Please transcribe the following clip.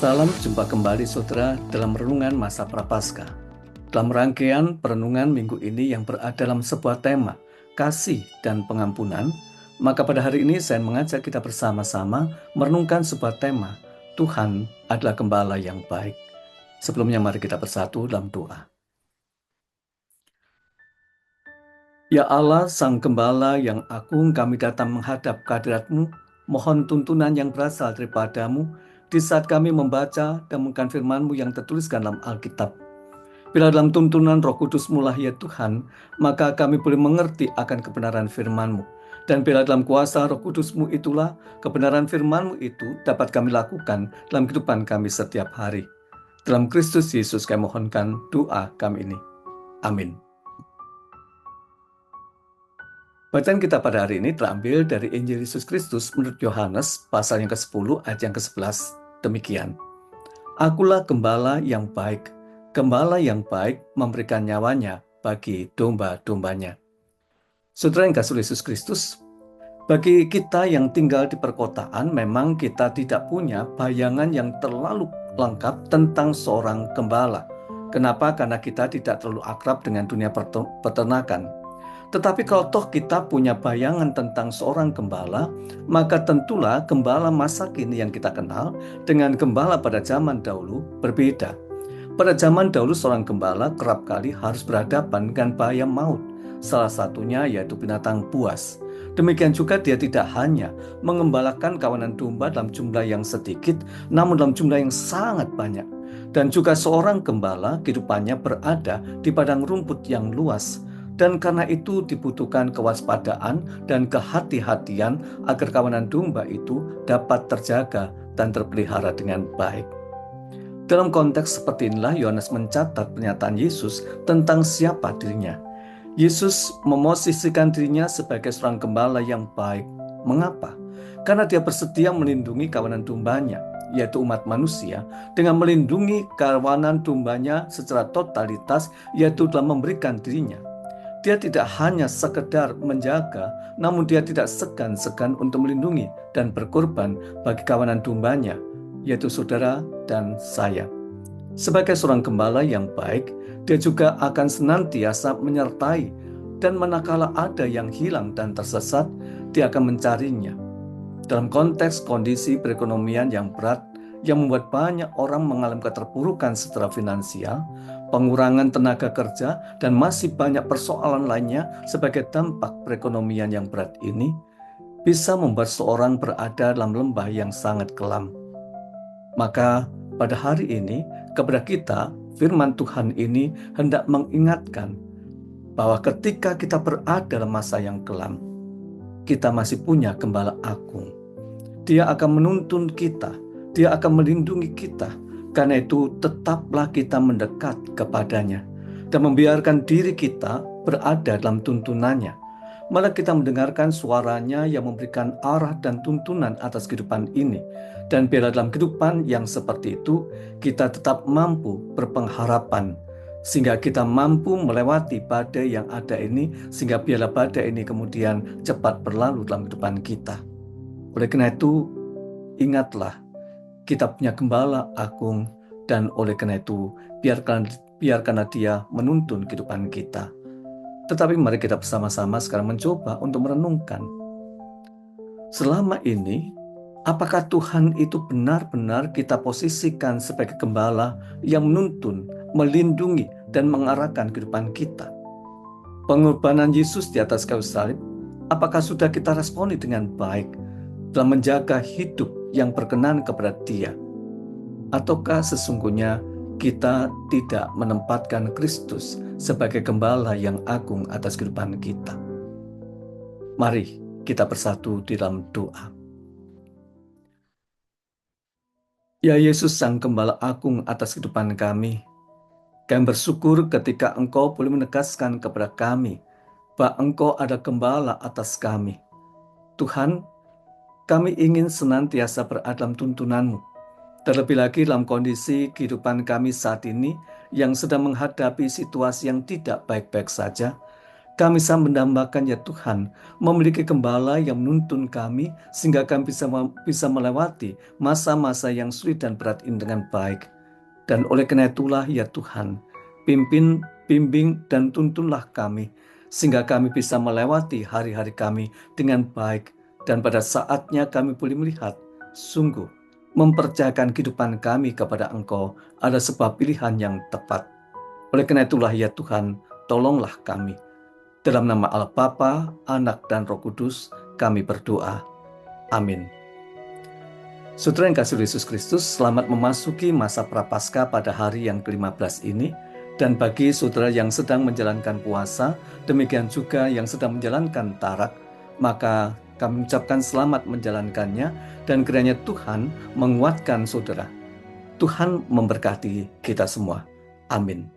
Salam jumpa kembali saudara dalam renungan masa Prapaskah. Dalam rangkaian perenungan minggu ini yang berada dalam sebuah tema, kasih dan pengampunan, maka pada hari ini saya mengajak kita bersama-sama merenungkan sebuah tema, Tuhan adalah Gembala yang baik. Sebelumnya mari kita bersatu dalam doa. Ya Allah, Sang Gembala yang agung, kami datang menghadap kehadirat-Mu, mohon tuntunan yang berasal daripada-Mu, di saat kami membaca dan mendengarkan firman-Mu yang tertuliskan dalam Alkitab. Bila dalam tuntunan Roh Kudus-Mu lah ya Tuhan, maka kami boleh mengerti akan kebenaran firman-Mu. Dan bila dalam kuasa Roh Kudus-Mu itulah, kebenaran firman-Mu itu dapat kami lakukan dalam kehidupan kami setiap hari. Dalam Kristus Yesus kami mohonkan doa kami ini. Amin. Bacaan kita pada hari ini terambil dari Injil Yesus Kristus menurut Yohanes pasal yang ke-10 ayat yang ke-11. Demikian. Akulah gembala yang baik. Gembala yang baik memberikan nyawanya bagi domba-dombanya. Saudara yang kasih Yesus Kristus, bagi kita yang tinggal di perkotaan, memang kita tidak punya bayangan yang terlalu lengkap tentang seorang gembala. Kenapa? Karena kita tidak terlalu akrab dengan dunia peternakan. Tetapi kalau toh kita punya bayangan tentang seorang gembala, maka tentulah gembala masa kini yang kita kenal dengan gembala pada zaman dahulu berbeda. Pada zaman dahulu seorang gembala kerap kali harus berhadapan dengan bahaya maut, salah satunya yaitu binatang buas. Demikian juga dia tidak hanya mengembalakan kawanan domba dalam jumlah yang sedikit, namun dalam jumlah yang sangat banyak. Dan juga seorang gembala kehidupannya berada di padang rumput yang luas. Dan karena itu dibutuhkan kewaspadaan dan kehati-hatian agar kawanan domba itu dapat terjaga dan terpelihara dengan baik. Dalam konteks seperti inilah Yohanes mencatat pernyataan Yesus tentang siapa dirinya. Yesus memosisikan dirinya sebagai seorang gembala yang baik. Mengapa? Karena dia bersedia melindungi kawanan dombanya, yaitu umat manusia, dengan melindungi kawanan dombanya secara totalitas, yaitu dalam memberikan dirinya. Dia tidak hanya sekedar menjaga, namun dia tidak segan-segan untuk melindungi dan berkorban bagi kawanan dombanya, yaitu saudara dan saya. Sebagai seorang gembala yang baik, dia juga akan senantiasa menyertai, dan manakala ada yang hilang dan tersesat, dia akan mencarinya. Dalam konteks kondisi perekonomian yang berat, yang membuat banyak orang mengalami keterpurukan secara finansial, pengurangan tenaga kerja, dan masih banyak persoalan lainnya sebagai dampak perekonomian yang berat ini, bisa membuat seorang berada dalam lembah yang sangat kelam. Maka pada hari ini, kepada kita, firman Tuhan ini hendak mengingatkan bahwa ketika kita berada dalam masa yang kelam, kita masih punya Gembala Agung. Dia akan menuntun kita, dia akan melindungi kita. Karena itu tetaplah kita mendekat kepadanya dan membiarkan diri kita berada dalam tuntunannya. Malah kita mendengarkan suaranya yang memberikan arah dan tuntunan atas kehidupan ini. Dan bila dalam kehidupan yang seperti itu, kita tetap mampu berpengharapan, sehingga kita mampu melewati badai yang ada ini, sehingga biarlah badai ini kemudian cepat berlalu dalam kehidupan kita. Oleh karena itu, ingatlah, kita punya Gembala Agung, dan oleh karena itu biarkanlah dia menuntun kehidupan kita. Tetapi mari kita bersama-sama sekarang mencoba untuk merenungkan. Selama ini, apakah Tuhan itu benar-benar kita posisikan sebagai gembala yang menuntun, melindungi, dan mengarahkan kehidupan kita? Pengorbanan Yesus di atas kayu salib, apakah sudah kita responi dengan baik dalam menjaga hidup yang berkenan kepada Dia? Ataukah sesungguhnya kita tidak menempatkan Kristus sebagai gembala yang agung atas kehidupan kita? Mari kita bersatu di dalam doa. Ya Yesus, Sang Gembala Agung atas kehidupan kami bersyukur ketika Engkau boleh menegaskan kepada kami bahwa Engkau ada gembala atas kami. Tuhan, kami ingin senantiasa berada dalam tuntunan-Mu. Terlebih lagi dalam kondisi kehidupan kami saat ini yang sedang menghadapi situasi yang tidak baik-baik saja. Kami sangat mendambakan ya Tuhan, memiliki gembala yang menuntun kami sehingga kami bisa melewati masa-masa yang sulit dan berat ini dengan baik. Dan oleh karena itulah ya Tuhan, pimpin, bimbing, dan tuntunlah kami sehingga kami bisa melewati hari-hari kami dengan baik. Dan pada saatnya kami boleh melihat, sungguh, mempercayakan kehidupan kami kepada Engkau ada sebuah pilihan yang tepat. Oleh karena itulah ya Tuhan, tolonglah kami. Dalam nama Allah Bapa, Anak, dan Roh Kudus, kami berdoa. Amin. Saudara yang kasih Yesus Kristus, selamat memasuki masa Prapaskah pada hari yang ke-15 ini. Dan bagi saudara yang sedang menjalankan puasa, demikian juga yang sedang menjalankan tarak, maka kami ucapkan selamat menjalankannya, dan kiranya Tuhan menguatkan saudara. Tuhan memberkati kita semua. Amin.